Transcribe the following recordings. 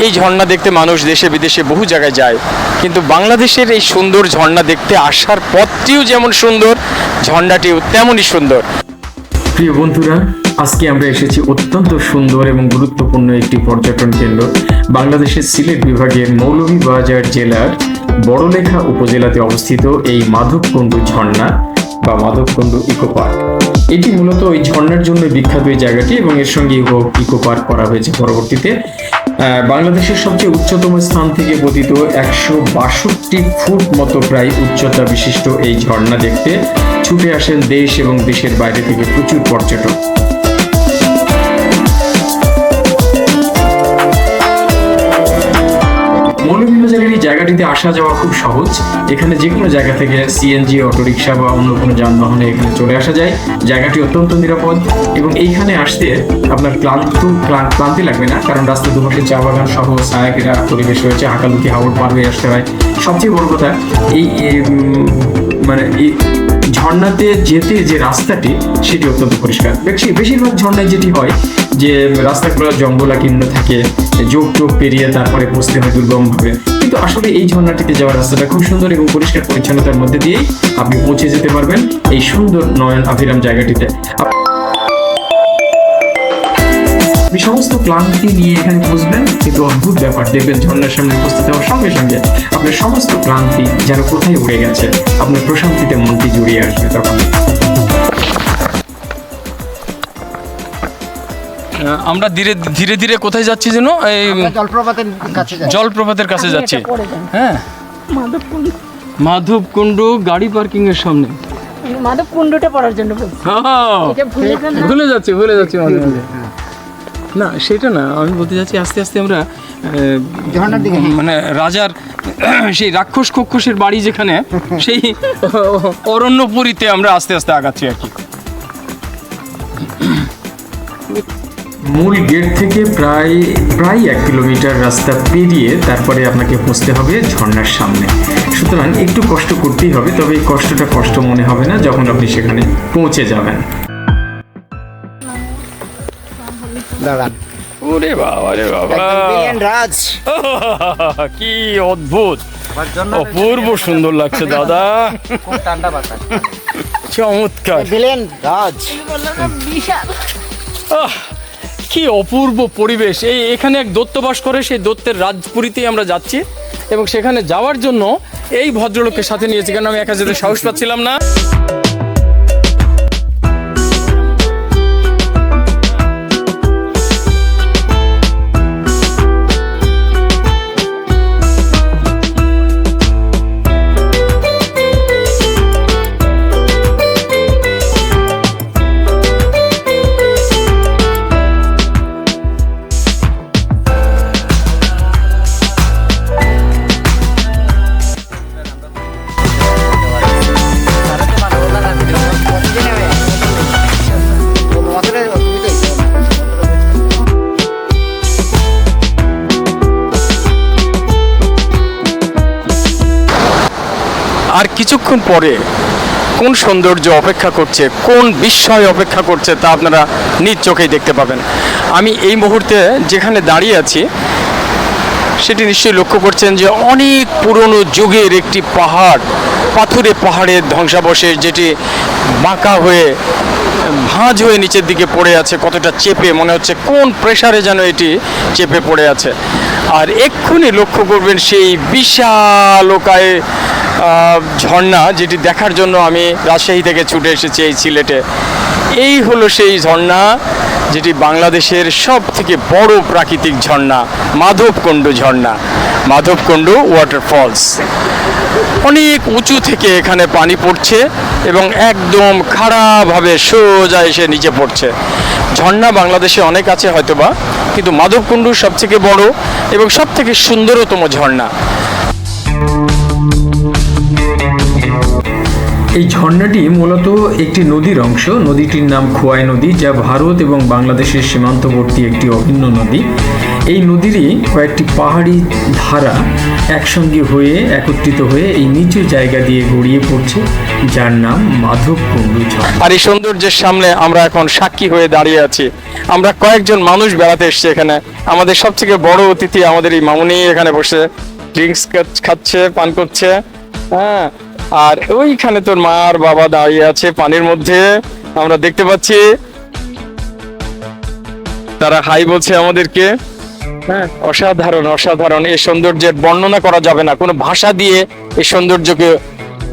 এই ঝর্ণা দেখতে মানুষ দেশে বিদেশে বহু জায়গায় যায়, কিন্তু বাংলাদেশের এই সুন্দর ঝর্ণা দেখতে আসার পথটিও যেমন সুন্দর, ঝর্ণাটিও তেমনই সুন্দর। প্রিয় বন্ধুরা, আজকে আমরা এসেছি অত্যন্ত সুন্দর এবং গুরুত্বপূর্ণ একটি পর্যটন কেন্দ্র, বাংলাদেশের সিলেট বিভাগের মৌলভীবাজার জেলার বড়লেখা উপজেলাতে অবস্থিত এই মাধবকুণ্ড ঝর্ণা বা মাধবকুণ্ড ইকো পার্ক। এটি মূলত ওই ঝর্ণার জন্য বিখ্যাত এই জায়গাটি, এবং এর সঙ্গে ইকো পার্ক করা হয়েছে পরবর্তীতে। বাংলাদেশের সবচেয়ে উচ্চতম স্থান থেকে পতিত 162 ফুট মতো প্রায় উচ্চতা বিশিষ্ট এই ঝর্ণা দেখতে ছুটে আসেন দেশ এবং দেশের বাইরে থেকে প্রচুর পর্যটক। মৌলভীবাজারের এই জায়গাটিতে আসা যাওয়া খুব সহজ। এখানে যে কোনো জায়গা থেকে সিএনজি, অটোরিকশা বা অন্য কোনো যানবাহনে এখানে চলে আসা যায়। জায়গাটি অত্যন্ত নিরাপদ, এবং এইখানে আসতে আপনার ক্লান্তি লাগবে না, কারণ রাস্তার দুপাশে চা বাগান সহ ছায়াঘেরা পরিবেশ রয়েছে। হাঁকালুকি হাওড় পার হয়ে আসতে হয়। সবচেয়ে বড় কথা, এই ঝর্ণাতে যেতে যে রাস্তাটি সেটি অত্যন্ত পরিষ্কার। বেশিরভাগ ঝর্ণায় যেটি হয় যে রাস্তাগুলো জঙ্গলাকীর্ণ থাকে, যোগ পেরিয়ে তারপরে পৌঁছতে হয় দুর্গমভাবে, কিন্তু আসলে এই ঝর্ণাটিতে যাওয়ার রাস্তাটা খুব সুন্দর এবং পরিষ্কার পরিচ্ছন্নতার মধ্যে দিয়েই আপনি পৌঁছে যেতে পারবেন এই সুন্দর নয়ন আভিরাম জায়গাটিতে। আপনি সমস্ত ক্লান্তি নিয়ে এখানে বসবেন, কিন্তু অদ্ভুত ব্যাপার দেখবেন, ঝর্ণার সামনে উপস্থিত হওয়ার সঙ্গে সঙ্গে আপনার সমস্ত ক্লান্তি যেন কোথায় উড়ে গেছে, আপনার প্রশান্তিতে মনটি জুড়িয়ে আসবে তখন। আমরা ধীরে ধীরে কোথায় যাচ্ছি যেন? এই জলপ্রপাতের কাছে যাচ্ছি। হ্যাঁ, মাধবকুণ্ড গাড়ি পার্কিং এর সামনে। মাধবকুণ্ডটা পড়ার জন্য ভুলে যাচ্ছি মাঝে মাঝে। না, সেটা না, আমি বলতে যাচ্ছি আস্তে আস্তে আমরা মানে রাজার সেই রাক্ষস খক্ষসের বাড়ি যেখানে, সেই অরণ্যপুরীতে আমরা আস্তে আস্তে আগাচ্ছি আর কি। মূল গেট থেকে প্রায় 1 কিলোমিটার রাস্তা পেরিয়ে তারপরে আপনাকে পৌঁছতে হবে ঝর্ণার সামনে। সুতরাং একটু কষ্ট করতেই হবে, তবে এই কষ্টটা কষ্ট মনে হবে না যখন আপনি সেখানে পৌঁছে যাবেন। দাঁড়ান। ওরে বাবা রে বাবা, রাজ কি অদ্ভুত, অপূর্ব সুন্দর লাগছে দাদা। ঠান্ডা বাতাস, চমৎকার। দিলেন রাজ, কি অপূর্ব পরিবেশ। এখানে এক দৈত্য বাস করে, সেই দৈত্যের রাজপুরীতে আমরা যাচ্ছি, এবং সেখানে যাওয়ার জন্য এই ভদ্রলোককে সাথে নিয়েছি, কারণ আমি একা যেতে সাহস পাচ্ছিলাম না। আর কিছুক্ষণ পরে কোন সৌন্দর্য অপেক্ষা করছে, কোন বিস্ময় অপেক্ষা করছে, তা আপনারা নিজ চোখেই দেখতে পাবেন। আমি এই মুহূর্তে যেখানে দাঁড়িয়ে আছি সেটি নিশ্চয়ই লক্ষ্য করছেন যে অনেক পুরনো যুগের একটি পাহাড়, পাহাড়ের ধ্বংসাবশেষ, যেটি বাঁকা হয়ে ভাঁজ হয়ে নিচের দিকে পড়ে আছে, কতটা চেপে, মনে হচ্ছে কোন প্রেসারে যেন এটি চেপে পড়ে আছে। আর এক্ষুনি লক্ষ্য করবেন সেই বিশালকায় ঝর্ণা, যেটি দেখার জন্য আমি রাজশাহী থেকে ছুটে এসেছি এই সিলেটে। এই হলো সেই ঝর্ণা, যেটি বাংলাদেশের সব থেকে বড় প্রাকৃতিক ঝর্ণা, মাধবকুণ্ড ঝর্ণা, মাধবকুণ্ড ওয়াটারফলস। অনেক উঁচু থেকে এখানে পানি পড়ছে এবং একদম খাড়াভাবে সোজা এসে নিচে পড়ছে। ঝর্ণা বাংলাদেশে অনেক আছে হয়তোবা, কিন্তু মাধবকুণ্ড সবথেকে বড় এবং সবথেকে সুন্দরতম ঝর্ণা। এই ঝর্ণাটি মূলত একটি নদীর অংশ। নদীটির নাম খোয়াই নদী, যা ভারত এবং বাংলাদেশের সীমান্তবর্তী একটি অভিন্ন নদী। এই নদীরই কয়েকটি পাহাড়ি ধারা একসঙ্গে হয়ে একত্রিত হয়ে এই নিচু জায়গা দিয়ে গড়িয়ে পড়ছে, যার নাম মাধবকুণ্ডু ঝর্ণা। আর এই সৌন্দর্যের সামনে আমরা এখন সাক্ষী হয়ে দাঁড়িয়ে আছি। আমরা কয়েকজন মানুষ বেড়াতে এসেছি এখানে। আমাদের সবথেকে বড় অতিথি আমাদের এই মামুনি এখানে বসে ড্রিঙ্কস খাচ্ছে, পান করছে। হ্যাঁ, আর ওইখানে তোর মা আর বাবা দাঁড়িয়ে আছে পানির মধ্যে, আমরা দেখতে পাচ্ছি। তারা হাই বলছে আমাদেরকে। হ্যাঁ, অসাধারণ অসাধারণ। এই সৌন্দর্যের বর্ণনা করা যাবে না, কোনো ভাষা দিয়ে এই সৌন্দর্যকে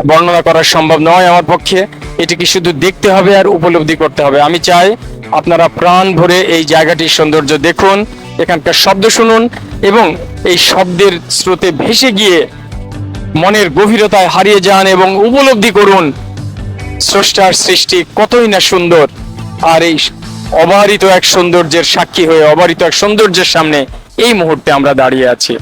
বর্ণনা করা সম্ভব নয় আমার পক্ষে। এটিকে শুধু দেখতে হবে আর উপলব্ধি করতে হবে। আমি চাই আপনারা প্রাণ ভরে এই জায়গাটির সৌন্দর্য দেখুন, এখানকার শব্দ শুনুন এবং এই শব্দের স্রোতে ভেসে গিয়ে মনের গভীরতায় হারিয়ে যান এবং উপলব্ধি করুন স্রষ্টার সৃষ্টি কতই না সুন্দর। আর এই অবারিত এক সৌন্দর্যের সাক্ষী হয়ে, অবারিত এক সৌন্দর্যের সামনে এই মুহূর্তে আমরা দাঁড়িয়ে আছি।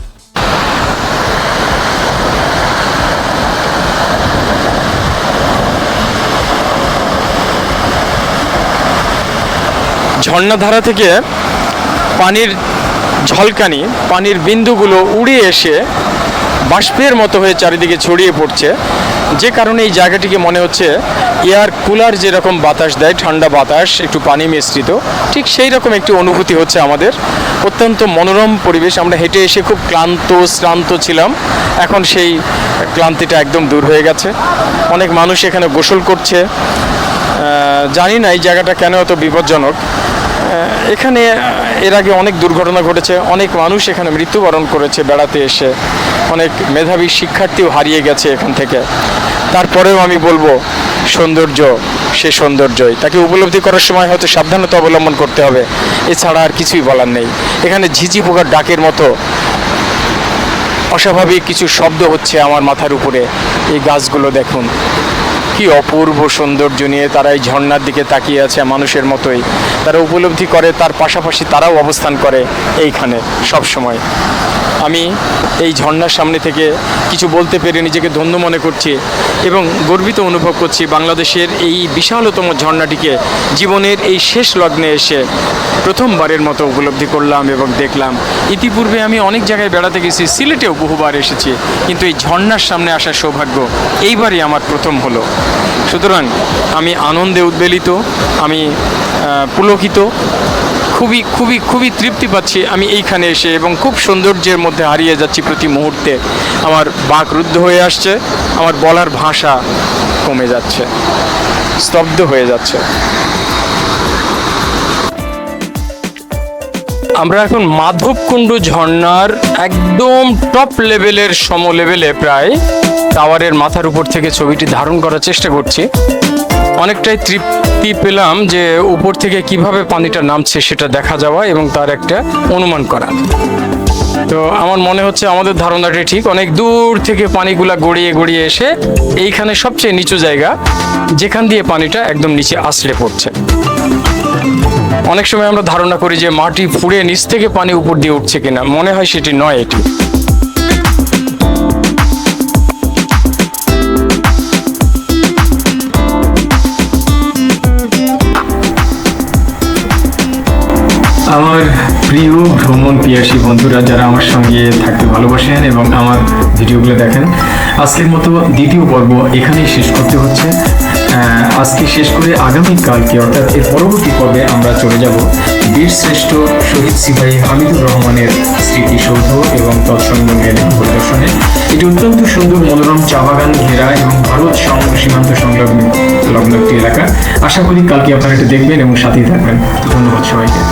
ঝর্ণাধারা থেকে পানির ঝলকানি, পানির বিন্দুগুলো উড়ে এসে বাষ্পের মতো হয়ে চারিদিকে ছড়িয়ে পড়ছে, যে কারণে এই জায়গাটিকে মনে হচ্ছে এয়ার কুলার যেরকম বাতাস দেয়, ঠান্ডা বাতাস একটু পানি মিশ্রিত, ঠিক সেই রকম একটি অনুভূতি হচ্ছে আমাদের। অত্যন্ত মনোরম পরিবেশ। আমরা হেঁটে এসে খুব শ্রান্ত ছিলাম, এখন সেই ক্লান্তিটা একদম দূর হয়ে গেছে। অনেক মানুষ এখানে গোসল করছে। জানি না এই জায়গাটা কেন এত বিপজ্জনক। এখানে এর আগে অনেক দুর্ঘটনা ঘটেছে, অনেক মানুষ এখানে মৃত্যুবরণ করেছে বেড়াতে এসে, অনেক মেধাবী শিক্ষার্থীও হারিয়ে গেছে এখান থেকে। তারপরেও আমি বলবো সৌন্দর্য সে সৌন্দর্যই, তাকে উপলব্ধি করার সময় হয়তো সাবধানতা অবলম্বন করতে হবে, এছাড়া আর কিছুই বলার নেই। এখানে ঝিঝি পোকার ডাকের মতো অস্বাভাবিক কিছু শব্দ হচ্ছে আমার মাথার উপরে। এই গাছগুলো দেখুন, কি অপূর্ব সৌন্দর্য নিয়ে তারা এই ঝর্ণার দিকে তাকিয়ে আছে মানুষের মতোই। তারা উপলব্ধি করে, তার পাশাপাশি তারাও অবস্থান করে এইখানে সব সময়। আমি এই ঝর্ণার সামনে থেকে কিছু বলতে পেরে নিজেকে ধন্য মনে করছি এবং গর্বিত অনুভব করছি। বাংলাদেশের এই বিশালতম ঝর্ণাটিকে জীবনের এই শেষ লগ্নে এসে প্রথমবারের মতো উপলব্ধি করলাম এবং দেখলাম। ইতিপূর্বে আমি অনেক জায়গায় বেড়াতে গেছি, সিলেটেও বহুবার এসেছি, কিন্তু এই ঝর্ণার সামনে আসার সৌভাগ্য এইবারই আমার প্রথম হলো। সুতরাং আমি আনন্দে উদ্বেলিত, আমি পুলকিত, খুবই খুবই খুবই তৃপ্তি পাচ্ছি আমি এইখানে এসে এবং খুব সৌন্দর্যের মধ্যে হারিয়ে যাচ্ছি প্রতি মুহূর্তে। আমার বাক রুদ্ধ হয়ে আসছে, আমার বলার ভাষা কমে যাচ্ছে, স্তব্ধ হয়ে যাচ্ছে। আমরা এখন মাধবকুণ্ডু ঝর্ণার একদম টপ লেভেলের লেভেলে প্রায় টাওয়ারের মাথার উপর থেকে ছবিটি ধারণ করার চেষ্টা করছি। অনেকটাই তৃপ্তি পেলাম যে উপর থেকে কিভাবে পানিটা নামছে সেটা দেখা যাওয়া এবং তার একটা অনুমান করা। তো আমার মনে হচ্ছে আমাদের ধারণাটি ঠিক, অনেক দূর থেকে পানিগুলা গড়িয়ে গড়িয়ে এসে এইখানে সবচেয়ে নিচু জায়গা, যেখান দিয়ে পানিটা একদম নিচে আছড়ে পড়ছে। অনেক সময় আমরা ধারণা করি যে মাটি ফুঁড়ে নিচ থেকে পানি উপর দিয়ে উঠছে কিনা, মনে হয় সেটি নয়। এটি আমার প্রিয় ভ্রমণ পিয়াসী বন্ধুরা যারা আমার সঙ্গে থাকতে ভালোবাসেন এবং আমার ভিডিওগুলো দেখেন, আজকের মতো দ্বিতীয় পর্ব এখানেই শেষ করতে হচ্ছে। আজকে শেষ করে আগামীকালকে অর্থাৎ এর পরবর্তী পর্বে আমরা চলে যাব বীরশ্রেষ্ঠ শহীদ সিপাহী হামিদুর রহমানের স্মৃতিসৌধ এবং তৎসঙ্গে পরিদর্শনে। এটি অত্যন্ত সুন্দর মনোরম চা বাগান ঘেরা এবং ভারত সীমান্ত সংলগ্ন একটি এলাকা। আশা করি কালকে আপনারা এটা দেখবেন এবং সাথেই থাকবেন। ধন্যবাদ সবাইকে।